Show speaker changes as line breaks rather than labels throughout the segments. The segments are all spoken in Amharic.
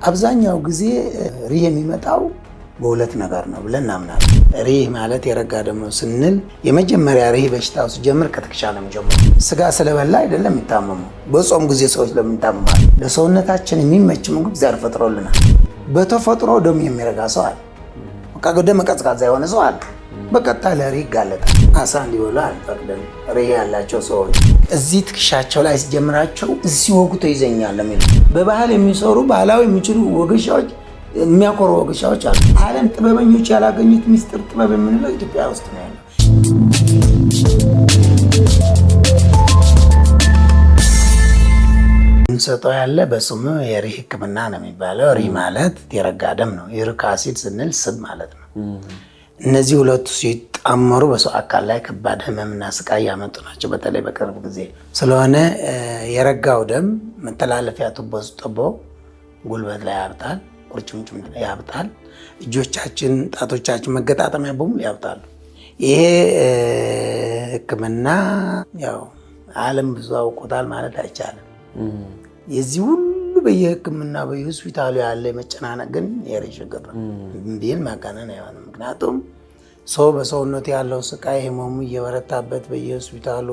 አብዛኛው ጊዜ ሪህ የሚመጣው በሁለት ነገር ነው ብለን እናምናለን። ሪህ ማለት የረጋ ደም ነው ስንል የመጀመሪያ ሪህ በሽታው ሲጀምር ከትከሻ ነው የሚጀምረው። ስጋ ስለበላ አይደለም የሚታመመው። በጾም ጊዜ ሰዎች ለምን ይታመማሉ? ለሰውነታችን የሚመች ምግብ እግዚአብሔር ፈጥሮልናል። በተፈጥሮ ደም የሚረጋ ሰው አለ። በቃ ደም ቀዝቃዛ የሆነ ሰው አለ። በቀጥታ ለሪህ ይጋለጣል። አሳ እንዲበሉ አንፈቅድም። ሪህ ያላቸው ሰዎች እዚህ ትከሻቸው ላይ ሲጀምራቸው እዚህ ወጉቶ ይዘኛል ለሚሉ በባህል የሚሰሩ ባህላዊ የሚችሉ ወገሻዎች የሚያኮሩ ወገሻዎች አሉ። ዓለም ጥበበኞች ያላገኙት ሚስጥር ጥበብ የምንለው ኢትዮጵያ ውስጥ ነው ያለው። እንሰጠው ያለ በስሙ የሪህ ሕክምና ነው የሚባለው። ሪህ ማለት የረጋ ደም ነው። ዩሪክ አሲድ ስንል ስብ ማለት ነው። እነዚህ ሁለቱ ሲጣመሩ በሰው አካል ላይ ከባድ ህመምና ስቃይ ያመጡ ናቸው። በተለይ በቅርብ ጊዜ ስለሆነ የረጋው ደም መተላለፊያ ቱቦ ውስጥ ጠቦ ጉልበት ላይ ያብጣል፣ ቁርጭምጭም ላይ ያብጣል፣ እጆቻችን፣ ጣቶቻችን፣ መገጣጠሚያ በሙሉ ያብጣሉ። ይሄ ህክምና ያው ዓለም ብዙ አውቆታል ማለት አይቻልም። የዚህ ሁሉ በየህክምና በየሆስፒታሉ ያለ መጨናነቅ ግን የሪህ ችግር ነው ቢል ማጋነን አይሆንም። ምክንያቱም ሰው በሰውነት ያለው ስቃይ ህመሙ እየበረታበት በየሆስፒታሉ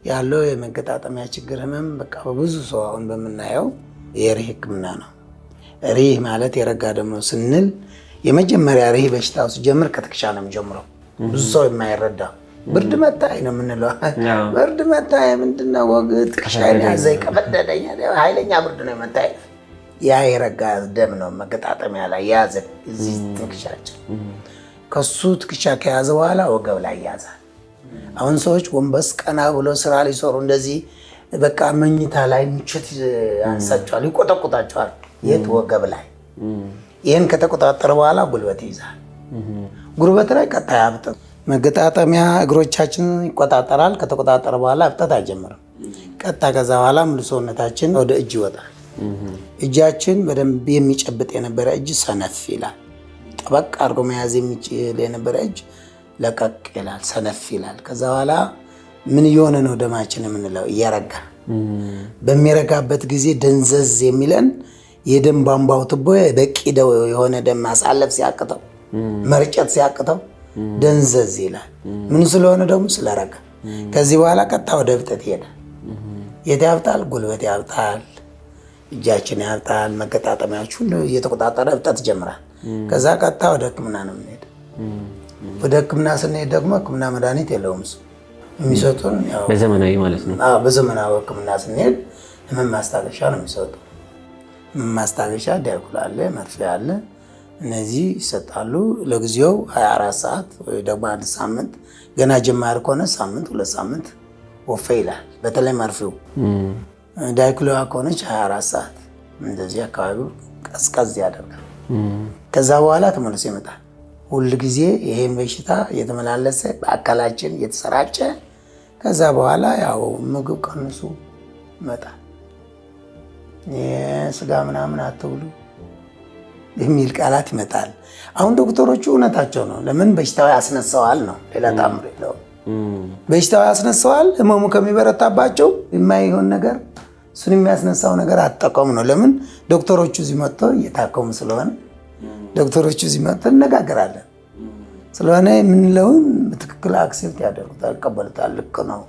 ያለው የመገጣጠሚያ ችግር ህመም በቃ በብዙ ሰው አሁን በምናየው የሪህ ህክምና ነው። ሪህ ማለት የረጋ ደም ነው ስንል የመጀመሪያ ሪህ በሽታው ሲጀምር ከትከሻ ነው የሚጀምረው። ብዙ ሰው የማይረዳ ብርድ መታኝ ነው የምንለው። ብርድ መታኝ ምንድነው? ወግ ትከሻዬን ያዘኝ ቀፈደደኝ፣ ኃይለኛ ብርድ ነው መታኝ። ያ የረጋ ደም ነው መገጣጠሚያ ላይ ያዘ እዚህ ትከሻችን። ከሱ ትከሻ ከያዘ በኋላ ወገብ ላይ ያዛል። አሁን ሰዎች ወንበስ ቀና ብሎ ስራ ሊሰሩ እንደዚህ በቃ መኝታ ላይ ምቾት ያንሳቸዋል፣ ይቆጠቁጣቸዋል። የት? ወገብ ላይ። ይህን ከተቆጣጠረ በኋላ ጉልበት ይይዛል። ጉልበት ላይ ቀጥታ ያብጥ መገጣጠሚያ እግሮቻችን ይቆጣጠራል። ከተቆጣጠረ በኋላ እብጠት አይጀምርም። ቀጥታ ከዛ በኋላ ሙሉ ሰውነታችን ወደ እጅ ይወጣል። እጃችን በደንብ የሚጨብጥ የነበረ እጅ ሰነፍ ይላል። ጠበቅ አድርጎ መያዝ የሚችል የነበረ እጅ ለቀቅ ይላል፣ ሰነፍ ይላል። ከዛ በኋላ ምን እየሆነ ነው? ደማችን የምንለው እየረጋ በሚረጋበት ጊዜ ደንዘዝ የሚለን የደም ቧንቧው ቱቦ በቂ የሆነ ደም ማሳለፍ ሲያቅተው፣ መርጨት ሲያቅተው ደንዘዝ ይላል። ምን ስለሆነ ደግሞ ስለረጋ። ከዚህ በኋላ ቀጥታ ወደ እብጠት ይሄዳል። የት ያብጣል? ጉልበት ያብጣል፣ እጃችን ያብጣል፣ መገጣጠሚያዎች ሁሉ እየተቆጣጠረ እብጠት ይጀምራል። ከዛ ቀጥታ ወደ ህክምና ነው የምንሄድ። ወደ ህክምና ስንሄድ ደግሞ ህክምና መድኃኒት የለውም እሱ የሚሰጡን ያው
በዘመናዊ ማለት ነው።
በዘመናዊ ህክምና ስንሄድ ህመም ማስታገሻ ነው የሚሰጡ። ህመም ማስታገሻ ዳይኩል አለ፣ መርፌ አለ። እነዚህ ይሰጣሉ ለጊዜው 24 ሰዓት ወይ ደግሞ አንድ ሳምንት። ገና ጀማሪ ከሆነ ሳምንት 2 ሳምንት ወፌ ይላል። በተለይ መርፌው ዳይኩሎዋ ከሆነች 24 ሰዓት እንደዚህ አካባቢው ቀዝቀዝ ያደርጋል። ከዛ በኋላ ተመልሶ ይመጣል። ሁል ጊዜ ይሄን በሽታ እየተመላለሰ በአካላችን እየተሰራጨ ከዛ በኋላ ያው ምግብ ቀንሱ ይመጣል። ስጋ ምናምን አትብሉ የሚል ቃላት ይመጣል። አሁን ዶክተሮቹ እውነታቸው ነው። ለምን? በሽታው ያስነሳዋል ነው፣ ሌላ ታምር የለውም። በሽታው ያስነሳዋል። ህመሙ ከሚበረታባቸው የማይሆን ነገር እሱን የሚያስነሳው ነገር አትጠቀሙ ነው። ለምን? ዶክተሮቹ እዚህ መጥተው እየታከሙ ስለሆነ ዶክተሮቹ እዚህ መጥተው እነጋገራለን ስለሆነ የምንለውን በትክክል አክሴፕት ያደርጉታል፣ ይቀበሉታል። ልክ ነው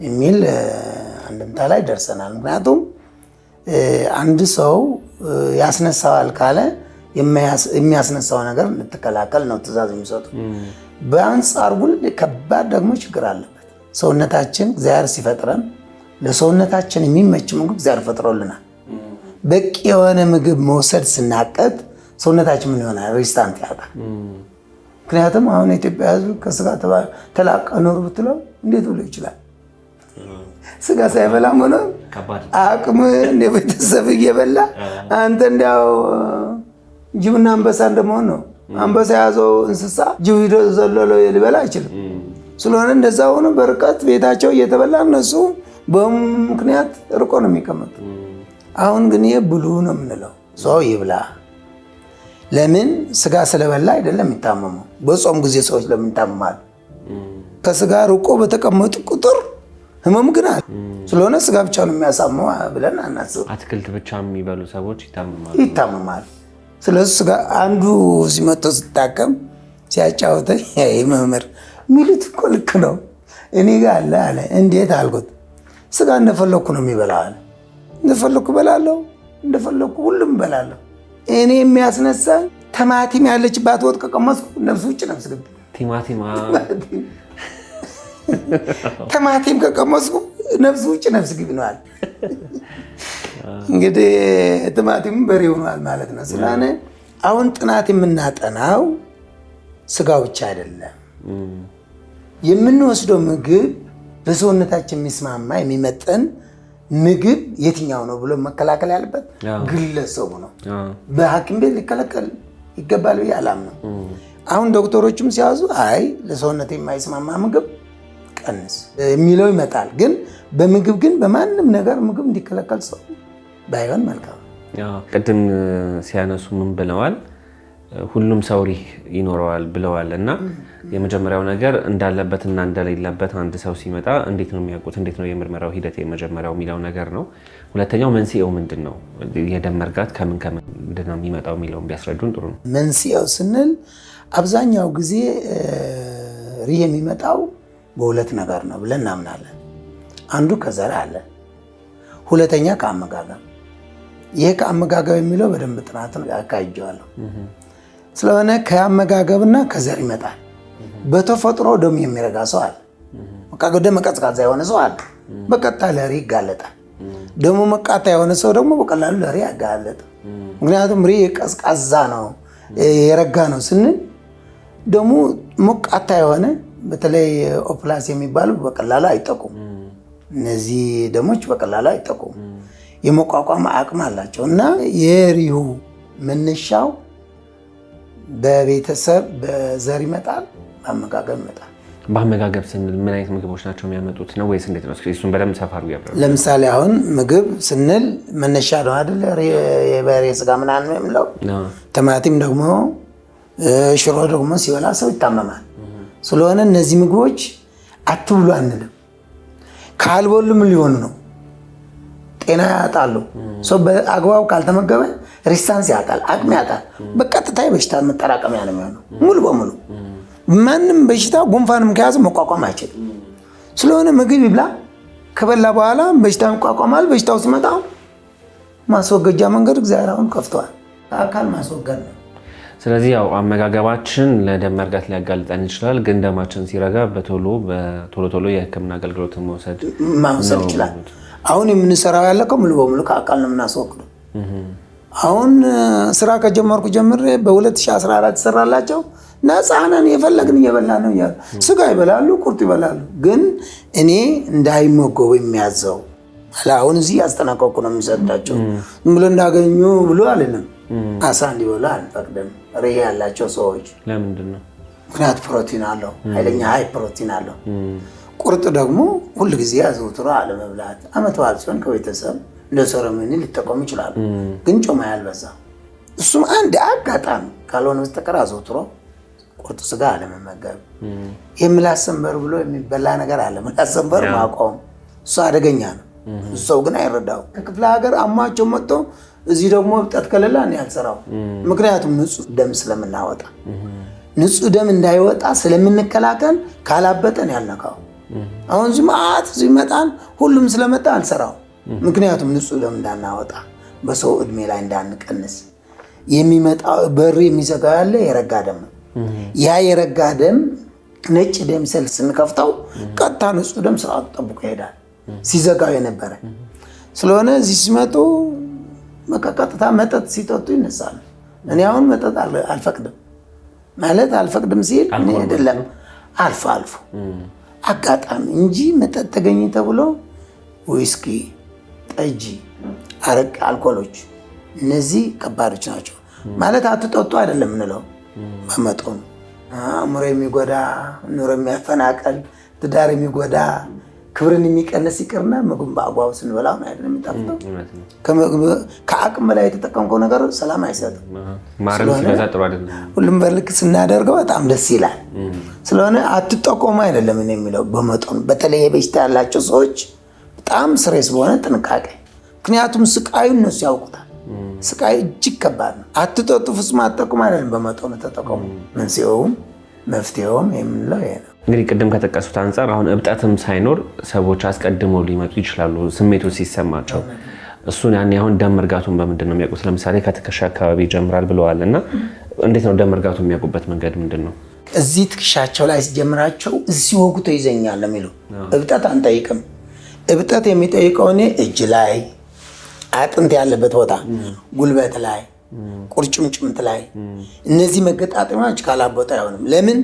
የሚል አንድምታ ላይ ደርሰናል። ምክንያቱም አንድ ሰው ያስነሳዋል ካለ የሚያስነሳው ነገር ልትከላከል ነው ትእዛዝ የሚሰጡ። በአንጻር ግን ከባድ ደግሞ ችግር አለበት። ሰውነታችን እግዚአብሔር ሲፈጥረን ለሰውነታችን የሚመች ምግብ እግዚአብሔር ፈጥሮልናል። በቂ የሆነ ምግብ መውሰድ ስናቀት ሰውነታችን ምን ይሆናል? ሬዚስታንት ያጣል። ምክንያቱም አሁን የኢትዮጵያ ሕዝብ ከስጋ ተላቀ ኖር ብትለው እንዴት ብሎ ይችላል? ስጋ ሳይበላም ሆነ አቅም እንደ ቤተሰብ እየበላ አንተ እንዲያው ጅብና አንበሳ እንደመሆን ነው። አንበሳ የያዘው እንስሳ ጅብ ሂዶ ዘሎ ሊበላ አይችልም። ስለሆነ እንደዛ ሆኖ በርቀት ቤታቸው እየተበላ እነሱ በምክንያት ርቆ ነው የሚቀመጡ። አሁን ግን ይሄ ብሉ ነው የምንለው፣ ሰው ይብላ። ለምን? ስጋ ስለበላ አይደለም የሚታመመው። በጾም ጊዜ ሰዎች ለምን ይታመማሉ? ከስጋ ርቆ በተቀመጡ ቁጥር ህመሙ ግን አለ። ስለሆነ ስጋ ብቻ ነው የሚያሳመው ብለን አናስብ።
አትክልት ብቻ የሚበሉ ሰዎች
ይታመማሉ። ስለዚህ ስጋ አንዱ እዚህ መጥቶ ስታከም ሲያጫውተኝ መምህር የሚሉት እኮ ልክ ነው እኔ ጋር አለ። እንዴት አልኩት። ስጋ እንደፈለኩ ነው የሚበላው አለ። እንደፈለኩ እበላለሁ፣ እንደፈለኩ ሁሉም እበላለሁ። እኔ የሚያስነሳኝ ቲማቲም ያለችባት ወጥ ከቀመስኩ ነፍስ ውጭ ነፍስ ግቢ። ቲማቲም ከቀመስኩ ነፍስ ውጭ ነፍስ ግቢ ነው አለ። እንግዲህ ቲማቲም በሬ ሆኗል ማለት ነው። ስለሆነ አሁን ጥናት የምናጠናው ስጋው ብቻ አይደለም። የምንወስደው ምግብ ለሰውነታችን የሚስማማ የሚመጠን ምግብ የትኛው ነው ብሎ መከላከል ያለበት ግለሰቡ ነው። በሐኪም ቤት ሊከለከል ይገባል ብዬ አላምነው። አሁን ዶክተሮችም ሲያዙ አይ ለሰውነት የማይስማማ ምግብ ቀንስ የሚለው ይመጣል። ግን በምግብ ግን በማንም ነገር ምግብ እንዲከለከል ሰው ባይሆን መልካም።
ቅድም ሲያነሱ ምን ብለዋል? ሁሉም ሰው ሪህ ይኖረዋል ብለዋል። እና የመጀመሪያው ነገር እንዳለበትና እንደሌለበት አንድ ሰው ሲመጣ እንዴት ነው የሚያውቁት? እንዴት ነው የምርመራው ሂደት የመጀመሪያው የሚለው ነገር ነው። ሁለተኛው መንስኤው ምንድን ነው? የደም መርጋት ከምንድን ነው የሚመጣው የሚለውን ቢያስረዱን ጥሩ ነው።
መንስኤው ስንል አብዛኛው ጊዜ ሪህ የሚመጣው በሁለት ነገር ነው ብለን እናምናለን። አንዱ ከዘር አለ፣ ሁለተኛ ከአመጋገብ። ይሄ ከአመጋገብ የሚለው በደንብ ጥናትን አካሂጄዋለሁ። ስለሆነ ከአመጋገብና ከዘር ይመጣል። በተፈጥሮ ደም የሚረጋ ሰው አለ፣ ደም ቀዝቃዛ የሆነ ሰው አለ፣ በቀጥታ ለሪህ ይጋለጣል። ደሞ መቃታ የሆነ ሰው ደግሞ በቀላሉ ለሪህ አይጋለጥም። ምክንያቱም ሪህ ቀዝቃዛ ነው የረጋ ነው ስንል ደሞ ሞቃታ የሆነ በተለይ ኦፕላስ የሚባሉ በቀላሉ አይጠቁም። እነዚህ ደሞች በቀላሉ አይጠቁም፣ የመቋቋም አቅም አላቸው። እና የሪሁ መነሻው በቤተሰብ በዘር ይመጣል፣ በአመጋገብ ይመጣል።
በአመጋገብ ስንል ምን አይነት ምግቦች ናቸው የሚያመጡት ነው ወይስ እንዴት ነው? እሱን በደንብ ሰፋ አድርጉ ያብራሩ።
ለምሳሌ አሁን ምግብ ስንል መነሻ ነው አይደል? የበሬ ስጋ ምናምን ነው የምለው። ቲማቲም ደግሞ ሽሮ ደግሞ ሲበላ ሰው ይታመማል። ስለሆነ እነዚህ ምግቦች አትብሉ አንልም። ካልበሉ ምን ሊሆኑ ነው? ጤና ያጣሉ። ሰው በአግባቡ ካልተመገበ ሪስታንስ ያጣል፣ አቅም ያጣል። በቀጥታ የበሽታ መጠራቀሚያ ነው የሚሆነው ሙሉ በሙሉ። ማንም በሽታ ጉንፋንም ከያዘ መቋቋም አይችልም። ስለሆነ ምግብ ይብላ፣ ከበላ በኋላ በሽታ ይቋቋማል። በሽታው ሲመጣ ማስወገጃ መንገድ እግዚአብሔር አሁን ከፍተዋል። አካል ማስወገድ ነው።
ስለዚህ ያው አመጋገባችን ለደም መርጋት ሊያጋልጠን ይችላል። ግን ደማችን ሲረጋ በቶሎ የሕክምና አገልግሎት መውሰድ
ይችላል። አሁን የምንሰራው ያለከው ሙሉ በሙሉ ከአካል ነው የምናስወግደው። አሁን ስራ ከጀመርኩ ጀምሬ በ2014 ሰራላቸው ነፃ ነን፣ የፈለግን እየበላ ነው እያሉ ስጋ ይበላሉ፣ ቁርጥ ይበላሉ። ግን እኔ እንዳይመገቡ የሚያዘው አሁን እዚህ ያስጠነቀቁ ነው የሚሰጣቸው። ብሎ እንዳገኙ ብሎ አልልም። አሳ እንዲበሉ አንፈቅድም። ሪህ ያላቸው ሰዎች
ለምንድን ነው?
ምክንያት ፕሮቲን አለው፣ ኃይለኛ ሀይ ፕሮቲን አለው። ቁርጥ ደግሞ ሁል ጊዜ አዘውትሮ አለመብላት። አመት በዓል ሲሆን ከቤተሰብ እንደ ሴረሞኒ ሊጠቀሙ ይችላሉ። ግን ጮማ ያልበዛ እሱም አንድ አጋጣሚ ካልሆነ በስተቀር አዘውትሮ ቁርጥ ስጋ አለመመገብ። የምላስ ሰንበር ብሎ የሚበላ ነገር አለ። ምላስ ሰንበር ማቆም፣ እሱ አደገኛ ነው። ሰው ግን አይረዳው። ከክፍለ ሀገር አሟቸው መጥቶ እዚህ ደግሞ እብጠት ከሌላ እኔ አልሰራው። ምክንያቱም ንጹህ ደም ስለምናወጣ ንጹህ ደም እንዳይወጣ ስለምንከላከል ካላበጠን ያልነካው። አሁን እዚህ ማአት እዚህ ይመጣል፣ ሁሉም ስለመጣ አልሰራው። ምክንያቱም ንጹህ ደም እንዳናወጣ፣ በሰው እድሜ ላይ እንዳንቀንስ። የሚመጣው በር የሚዘጋው ያለ የረጋ ደም ነው። ያ የረጋ ደም ነጭ ደም ሴል ስንከፍተው ቀጥታ ንጹህ ደም ስርዓቱ ጠብቆ ይሄዳል። ሲዘጋው የነበረ ስለሆነ እዚህ ሲመጡ በቃ ቀጥታ መጠጥ ሲጠጡ ይነሳሉ። እኔ አሁን መጠጥ አልፈቅድም ማለት አልፈቅድም ሲል እኔ አይደለም አልፎ አልፎ አጋጣሚ እንጂ መጠጥ ተገኘ ተብሎ ዊስኪ፣ ጠጅ፣ አረቅ፣ አልኮሎች እነዚህ ከባዶች ናቸው። ማለት አትጠጡ አይደለም እንለው፣ በመጠኑ አእምሮ የሚጎዳ ኑሮ የሚያፈናቀል ትዳር የሚጎዳ ክብርን የሚቀንስ ይቅርና ምግብ በአግባቡ ስንበላው ነው አይደል የሚጣፍጠው። ከአቅም በላይ የተጠቀምከው ነገር ሰላም አይሰጥም።
ማረም ሲበዛ ጥሩ አይደለም።
ሁሉም በልክ ስናደርገው በጣም ደስ ይላል። ስለሆነ አትጠቆሙ አይደለም እኔ የሚለው በመጠኑ በተለይ በሽታ ያላቸው ሰዎች በጣም ስሬስ በሆነ ጥንቃቄ። ምክንያቱም ስቃዩ እነሱ ያውቁታል። ስቃዩ እጅግ ከባድ ነው። አትጠጡ ፍጹም አትጠቁም አይደለም፣ በመጠኑ ተጠቀሙ። መንስኤውም መፍትሄውም የምንለው ይሄ ነው።
እንግዲህ ቅድም ከጠቀሱት አንጻር አሁን እብጠትም ሳይኖር ሰዎች አስቀድመው ሊመጡ ይችላሉ ስሜቱ ሲሰማቸው። እሱን ያኔ አሁን ደም መርጋቱን በምንድን ነው የሚያውቁት? ለምሳሌ ከትከሻ አካባቢ ይጀምራል ብለዋል እና እንዴት ነው ደም መርጋቱ የሚያውቁበት መንገድ ምንድን ነው?
እዚህ ትከሻቸው ላይ ሲጀምራቸው እዚህ ወጉቶ ይዘኛል የሚሉ እብጠት አንጠይቅም። እብጠት የሚጠይቀው እኔ እጅ ላይ፣ አጥንት ያለበት ቦታ፣ ጉልበት ላይ፣ ቁርጭምጭምት ላይ እነዚህ መገጣጠሚያዎች ካላቦጣ አይሆንም። ለምን?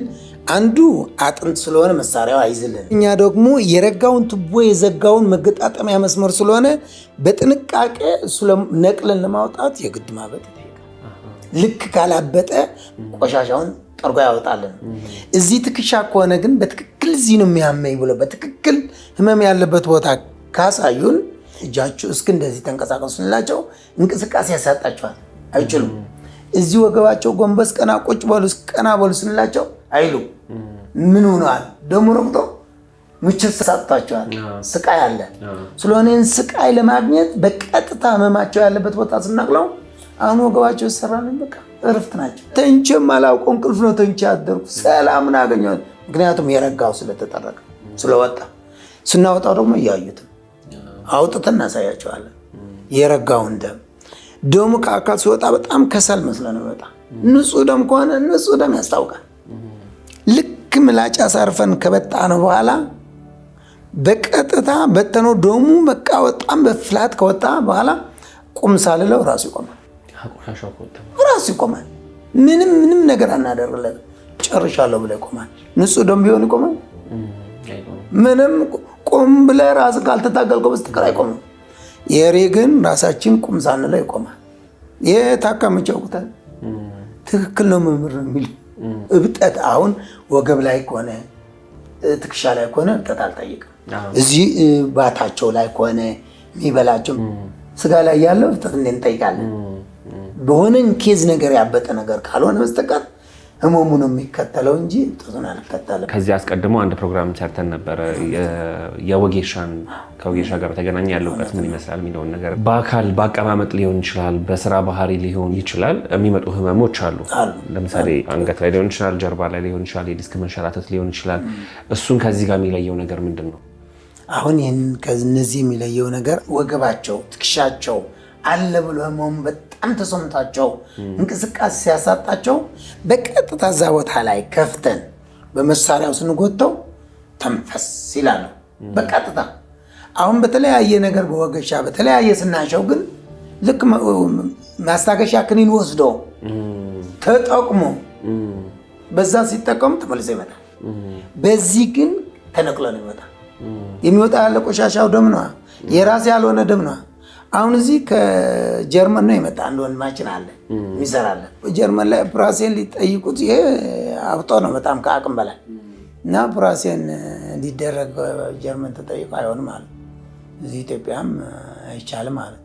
አንዱ አጥንት ስለሆነ መሳሪያው አይዝልን። እኛ ደግሞ የረጋውን ቱቦ የዘጋውን መገጣጠሚያ መስመር ስለሆነ በጥንቃቄ እሱ ነቅለን ለማውጣት የግድ ማበጥ ይጠይቃል። ልክ ካላበጠ ቆሻሻውን ጠርጎ ያወጣልን። እዚህ ትከሻ ከሆነ ግን በትክክል እዚህ ነው የሚያመኝ ብሎ በትክክል ህመም ያለበት ቦታ ካሳዩን እጃችሁ እስኪ እንደዚህ ተንቀሳቀሱ ስንላቸው እንቅስቃሴ ያሳጣቸዋል፣ አይችሉም። እዚህ ወገባቸው ጎንበስ ቀና ቁጭ በሉ ቀና በሉ ስንላቸው አይሉ። ምን ሆነዋል? ደሙ ረግጦ ምችት ሳጥቷቸዋል። ስቃይ አለ። ስለሆነ ስቃይ ለማግኘት በቀጥታ ህመማቸው ያለበት ቦታ ስናቅለው አሁን ወገባቸው ይሰራልን፣ በቃ እረፍት ናቸው። ተንቼም አላውቀው እንቅልፍ ነው ተንቼ ያደርኩ ሰላምን አገኘሁ። ምክንያቱም የረጋው ስለተጠረቀ ስለወጣ። ስናወጣው ደግሞ እያዩትም አውጥተን እናሳያቸዋለን። የረጋውን ደሙ ከአካል ሲወጣ በጣም ከሰል መስሎ ነው የሚወጣ። ንጹህ ደም ከሆነ ንጹህ ደም ያስታውቃል። ልክ ምላጭ አሳርፈን ከበጣ ነው በኋላ በቀጥታ በተነው ደሙ በቃ በጣም በፍላት ከወጣ በኋላ ቁም ሳልለው ራሱ ይቆማል። ራሱ ይቆማል። ምንም ነገር አናደርግለት። ጨርሻለሁ ብለ ይቆማል። ንጹህ ደም ቢሆን ይቆማል? ምንም ቁም ብለ ራስ ካልተታገልከው በስተቀር አይቆምም። የሬ ግን ራሳችን ቁም ሳንለው ይቆማል። ይሄ ታካሚዎች ያውቁታል። ትክክል ነው መምህር ነው የሚል እብጠት አሁን ወገብ ላይ ከሆነ ትከሻ ላይ ከሆነ እብጠት አልጠይቅም። እዚህ ባታቸው ላይ ከሆነ የሚበላቸው ስጋ ላይ ያለው እብጠት እንጠይቃለን። በሆነን ኬዝ ነገር ያበጠ ነገር ካልሆነ በስተቀር ህመሙ ነው የሚከተለው እንጂ እብጠቱን አልከተለም።
ከዚህ አስቀድሞ አንድ ፕሮግራም ሰርተን ነበረ የወጌሻን ከወጌሻ ጋር በተገናኘ ያለበት ምን ይመስላል የሚለውን ነገር በአካል በአቀማመጥ ሊሆን ይችላል፣ በስራ ባህሪ ሊሆን ይችላል። የሚመጡ ህመሞች አሉ። ለምሳሌ አንገት ላይ ሊሆን ይችላል፣ ጀርባ ላይ ሊሆን ይችላል፣ የዲስክ መንሸራተት ሊሆን ይችላል። እሱን ከዚህ ጋር የሚለየው ነገር ምንድን ነው?
አሁን ይህን ከነዚህ የሚለየው ነገር ወገባቸው ትከሻቸው አለ ብሎ ህመሙ በጣም ተሰምቷቸው እንቅስቃሴ ሲያሳጣቸው በቀጥታ እዛ ቦታ ላይ ከፍተን በመሳሪያው ስንጎተው ተንፈስ ይላሉ በቀጥታ። አሁን በተለያየ ነገር በወገሻ በተለያየ ስናሸው ግን ልክ ማስታገሻ ክኒን ወስዶ ተጠቅሞ በዛ ሲጠቀሙ ተመልሶ ይመጣል። በዚህ ግን ተነቅሎ ነው ይመጣል። የሚወጣ ያለ ቆሻሻው ደም ነው፣ የራስ ያልሆነ ደም ነው። አሁን እዚህ ከጀርመን ነው የመጣ አንድ ወንድማችን አለ የሚሰራለን። ጀርመን ላይ ኦፕራሲዮን ሊጠይቁት ይሄ አብጦ ነው በጣም ከአቅም በላይ እና ኦፕራሲዮን እንዲደረግ ጀርመን ተጠይቆ አይሆንም አለ። እዚህ ኢትዮጵያም አይቻልም አለ።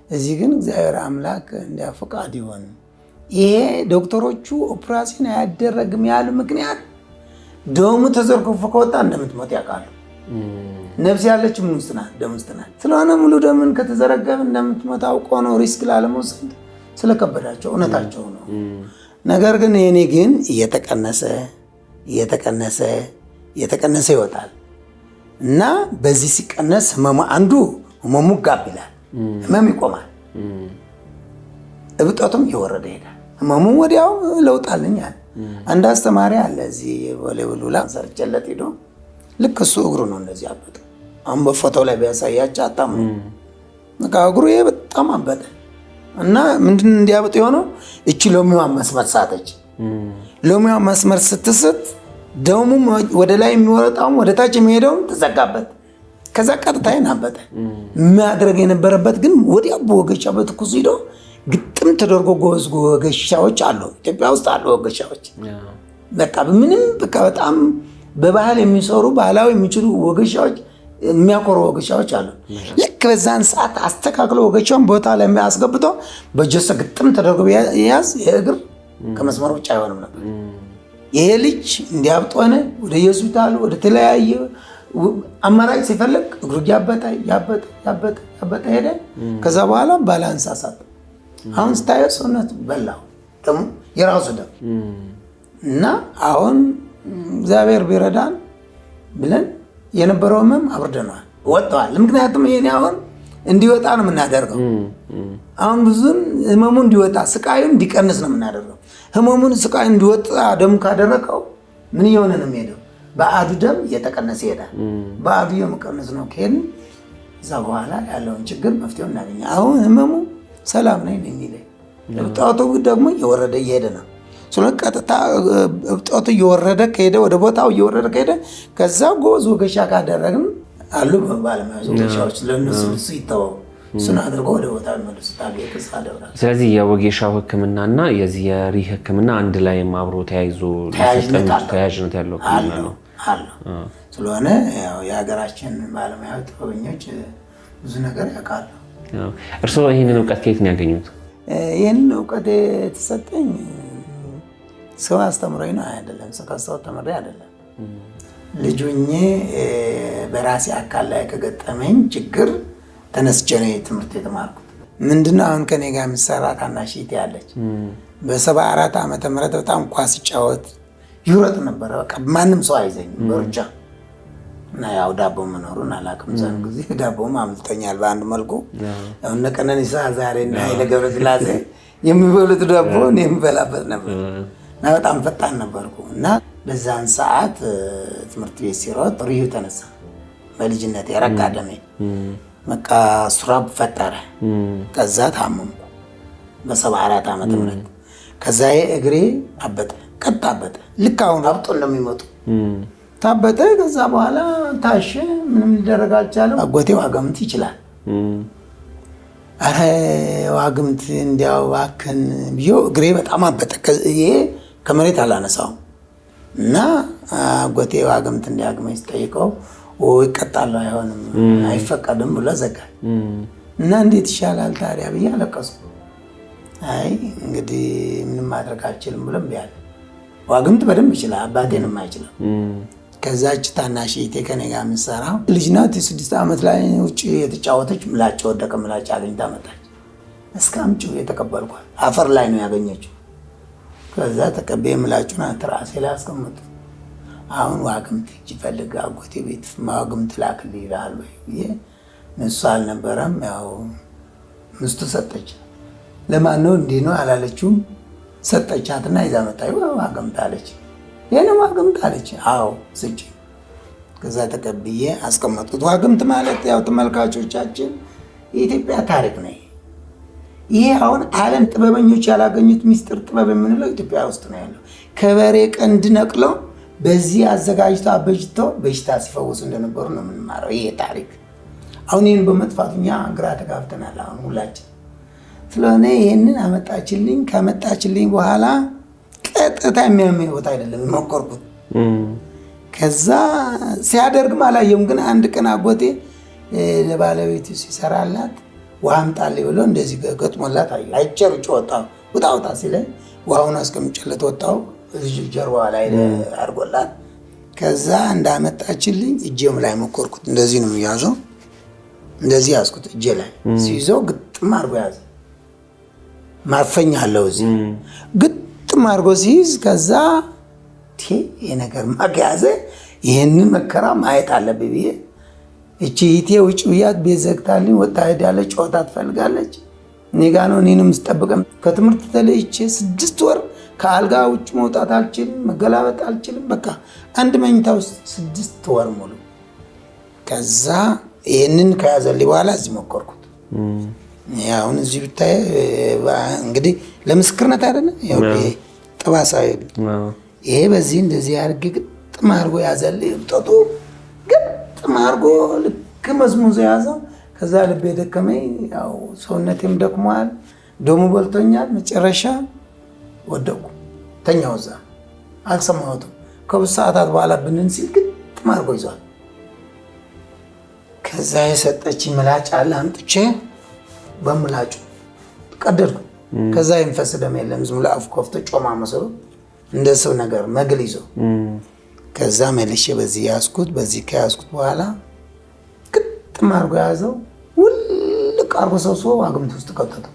እዚህ ግን እግዚአብሔር አምላክ እንዲያ ፈቃድ ይሆን ይሄ ዶክተሮቹ ኦፕራሲዮን አያደረግም ያሉ ምክንያት ደሙ ተዘርግፎ ከወጣ እንደምትሞት ያውቃሉ። ነፍስ ያለች ምን ውስጥ ናት? ደም ውስጥ ናት። ስለሆነ ሙሉ ደምን ከተዘረገፈ እንደምትሞት አውቆ ነው ሪስክ ላለመውሰድ ስለከበዳቸው እውነታቸው ነው። ነገር ግን የኔ ግን እየተቀነሰ ይወጣል እና በዚህ ሲቀነስ ህመሙ አንዱ ህመሙ ጋብ ይላል፣ ህመም ይቆማል፣ እብጠቱም እየወረደ ይሄዳል። ህመሙ ወዲያው ለውጣልኛል። አንድ አስተማሪ አለ እዚህ ወለወሉላ ሰርጨለት ሄዶ ልክ እሱ እግሩ ነው እንደዚህ አበጠ። አሁን በፎቶው ላይ ቢያሳያቸው አጣም ነው በቃ እግሩ ይሄ በጣም አበጠ እና ምንድን እንዲያበጥ የሆነው እቺ ሎሚዋ መስመር ሳተች። ሎሚዋ መስመር ስትስት ደሙ ወደ ላይ የሚወጣው ወደ ታች የሚሄደው ተዘጋበት። ከዛ ቀጥታ አበጠ። ማድረግ የነበረበት ግን ወዲያ በወገሻ በትኩስ ሄዶ ግጥም ተደርጎ ጎዝ ወገሻዎች አሉ፣ ኢትዮጵያ ውስጥ አሉ ወገሻዎች። በቃ ምንም በቃ በጣም በባህል የሚሰሩ ባህላዊ የሚችሉ ወገሻዎች የሚያቆሩ ወገሻዎች አሉ። ልክ በዛን ሰዓት አስተካክሎ ወገሻውን ቦታ ላይ አስገብቶ በጆሰ ግጥም ተደርጎ ያዝ የእግር ከመስመር ውጭ አይሆንም ነበር። ይሄ ልጅ እንዲያብጦነ ወደ ሆስፒታሉ ወደ ተለያየ አማራጭ ሲፈልግ እግሩ ያበጠ ሄደ። ከዛ በኋላ ባላንስ አሳጣ። አሁን ስታየው ሰውነት በላው ደሙ የራሱ ደም እና አሁን እግዚአብሔር ቢረዳን ብለን የነበረው ህመም አብርደነዋል፣ ወጥተዋል። ምክንያቱም ይሄን አሁን እንዲወጣ ነው የምናደርገው። አሁን ብዙን ህመሙ እንዲወጣ ስቃዩን እንዲቀንስ ነው የምናደርገው። ህመሙን ስቃዩ እንዲወጣ ደሙ ካደረቀው ምን እየሆነ ነው የሚሄደው? በአዱ ደም እየተቀነሰ ይሄዳል። በአዱ የመቀነስ ነው ከሄድን እዛ በኋላ ያለውን ችግር መፍትሄው እናገኛለን። አሁን ህመሙ ሰላም ነኝ የሚለኝ እብጠቱ ደግሞ እየወረደ እየሄደ ነው። ስለዚህ ቀጥታ እብጠቱ እየወረደ ከሄደ ወደ ቦታው እየወረደ ከሄደ ከዛ ጎዝ ወገሻ ካደረግን አሉ ባለሙያዎች ወገሻዎች ለነሱ ይተዋው እሱን አድርጎ ወደ ቦታ መልሱታል።
ስለዚህ የወጌሻው ህክምናና የዚህ የሪህ ህክምና አንድ ላይ አብሮ ተያያዥነት ያለው ህክምና ነው
ስለሆነ የሀገራችን ባለሙያዎች ጥበበኞች ብዙ ነገር ያውቃሉ።
እርስዎ ይህንን እውቀት ከየት ነው ያገኙት?
ይህንን እውቀት የተሰጠኝ ሰው አስተምሮኝ ነው አይደለም፣ ሰው ተምሬ አይደለም። ልጁኜ በራሴ አካል ላይ ከገጠመኝ ችግር ተነስቼ ነው ትምህርት የተማርኩት። ምንድነው አሁን ከኔ ጋር የምትሰራ ታናሽ እህቴ ያለች በ74 ዓመተ ምህረት በጣም ኳስ ሲጫወት ይሮጥ ነበረ። በቃ ማንም ሰው አይዘኝም በሩጫ እና ያው ዳቦ መኖሩን አላውቅም። ዛን ጊዜ ዳቦም አምልጦኛል በአንድ መልኩ። ያው እነ ቀነኒሳ ዛሬ እና ኃይለ ገብረስላሴ የሚበሉት ዳቦ እኔ የምበላበት ነበር እና በጣም ፈጣን ነበርኩ። እና በዛን ሰዓት ትምህርት ቤት ሲሮጥ ሪሁ ተነሳ። በልጅነት የረጋ ደሜ በቃ ሱራብ ፈጠረ። ከዛ ታመምኩ በ74 ዓመተ ምህረት። ከዛ እግሬ አበጠ፣ ቀጥ አበጠ። ልክ አሁን አብጦ እንደሚመጡ ታበጠ። ከዛ በኋላ ታሸ። ምንም ሊደረግ አልቻለም። አጎቴ ዋግምት ይችላል። አረ ዋግምት እንዲያው እባክህን ብዬ እግሬ በጣም አበጠ። ይሄ ከመሬት አላነሳውም እና አጎቴ ዋግምት እንዲያግመኝ ስጠይቀው ይቀጣሉ፣ አይሆንም፣ አይፈቀድም ብሎ ዘጋኝ። እና እንዴት ይሻላል ታዲያ ብዬ አለቀስኩ። አይ እንግዲህ ምንም ማድረግ አልችልም ብሎ እምቢ አለ። ዋግምት በደንብ ይችላል፣ አባቴንም አይችልም። ከዛች ታናሽ እህቴ ከኔ ጋር የምትሰራው ልጅ ናት። 6 ዓመት ላይ ውጭ የተጫወተች ምላጭ ወደቀ። ምላጭ አግኝታ መጣች። እስከ አምጪው የተቀበልኳት አፈር ላይ ነው ያገኘችው። ከዛ ተቀበየ ምላጩን ራሴ ላይ አስቀመጡ። አሁን ዋግምት ይፈልግ አጎቴ ቤት ዋግምት ላክልኝ ይላል ብዬ እሱ አልነበረም። ያው ምስቱ ሰጠች። ለማን ነው እንዲህ ነው አላለችውም። ሰጠቻትና ይዛ መጣች። ዋግምት አለች። የኔ ዋግምት አለች። አዎ ስጪ። ከዛ ተቀብዬ አስቀመጥኩት። ዋግምት ማለት ያው ተመልካቾቻችን የኢትዮጵያ ታሪክ ነው። ይሄ አሁን ዓለም ጥበበኞች ያላገኙት ሚስጥር ጥበብ የምንለው ኢትዮጵያ ውስጥ ነው ያለው። ከበሬ ቀንድ ነቅለው በዚህ አዘጋጅቶ አበጅቶ በሽታ ሲፈውሱ እንደነበሩ ነው የምንማረው። ይሄ ታሪክ አሁን ይህን በመጥፋቱ እኛ ግራ ተጋብተናል አሁን ሁላችን። ስለሆነ ይህንን አመጣችልኝ። ከመጣችልኝ በኋላ ቀጥታ የሚያመኝ ቦታ አይደለም የሞከርኩት። ከዛ ሲያደርግም አላየሁም። ግን አንድ ቀን አጎቴ ለባለቤቱ ሲሰራላት ውሃ አምጣልኝ ብሎ እንደዚህ ገጥሞላት አየሁ። አይቼ ሩጬ ወጣሁ። ውጣ ሲለኝ ውሃውን አስቀምጬለት ወጣሁ። ጀርባ ላይ አድርጎላት ከዛ እንዳመጣችልኝ እጄም ላይ ሞከርኩት። እንደዚህ ነው የሚያዘው። እንደዚህ ያዝኩት እጄ ላይ ሲይዘው ግጥም አድርጎ ያዘ። ማፈኛ አለው እዚህ ግጥም አድርጎ ሲይዝ ከዛ ይሄ ነገር ማያዘ ይህንን መከራ ማየት አለብኝ ብዬ እቺ ይቴ ውጭ ብያት ቤት ዘግታልኝ ወጣ ሄዳለች። ጨዋታ ትፈልጋለች። እኔ ጋ ነው እኔንም ስጠብቀም ከትምህርት ተለይቼ 6 ወር ከአልጋ ውጭ መውጣት አልችልም፣ መገላበጥ አልችልም። በቃ አንድ መኝታ ውስጥ 6 ወር ሙሉ። ከዛ ይህንን ከያዘልኝ በኋላ እዚህ ሞከርኩት። አሁን እዚህ ብታይ እንግዲህ ለምስክርነት አይደለም ጠባሳ ይሄ በዚህ እንደዚህ አድርጌ ግጥም አድርጎ ያዘልኝ። እብጠቱ ግጥም አድርጎ ልክ መዝሙዝ የያዘው። ከዛ ልቤ ደከመኝ፣ ያው ሰውነቴም ደክሟል፣ ደሙ በልቶኛል። መጨረሻ ወደቁ፣ ተኛው። እዛ አልሰማሁትም። ከብዙ ሰዓታት በኋላ ብንን ሲል ግጥም አድርጎ ይዟል። ከዛ የሰጠች ምላጭ አለ አምጥቼ በምላጩ ቀደድኩ። ከዛ የሚፈስ ደም የለም ዝም ብሎ አፍ ከፍቶ ጮማ መስሎ እንደ ሰው ነገር መግል ይዞ ከዛ መልሼ በዚህ ያዝኩት። በዚህ ከያዝኩት በኋላ ግጥም አድርጎ ያዘው ውልቅ አድርጎ ሰብስቦ አግምት ውስጥ ከተተው።